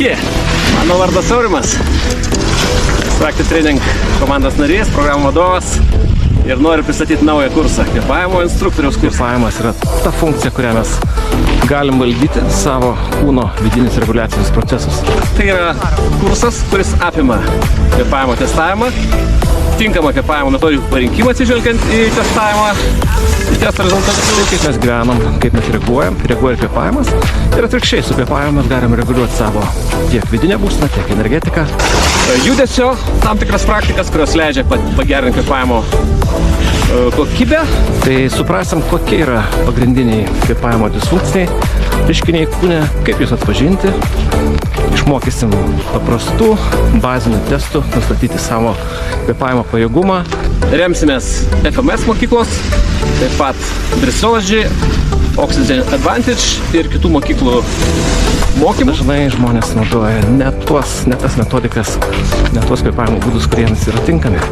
Sveiki, mano vardas Aurimas, Extractive Training komandos narys, programų vadovas ir noriu pristatyti naują kursą, kvėpavimo instruktoriaus kursą. Kvėpavimas yra ta funkcija, kurią mes galim valdyti savo kūno vidinius reguliacinius procesus. Tai yra kursas, kuris apima kvėpavimo testavimą, tinkamą kvėpavimo metodikų parinkimą atsižvelgiant į testavimą, į testo rezultatus, kaip mes gyvenam, kaip mes reaguoja kvėpavimas ir atvirkščiai su kvėpavimu mes galim reguliuoti savo tiek vidinę būseną, tiek energetiką. Judesio tam tikras praktikas, kurios leidžia pagerinti kvėpavimo kokybę. Tai suprasim, kokie yra pagrindiniai kvėpavimo disfunkciniai reiškiniai kūne, kaip jūs atpažinti. Išmokysim paprastų bazinių testų, nustatyti savo kvėpavimo pajėgumą. Remsimės FMS mokyklos, taip pat Bristology, Oxygen Advantage ir kitų mokyklų mokymų. Dažnai žmonės naudoja ne tas metodikas, ne tuos kvėpavimo būdus, kurie jiems yra tinkami.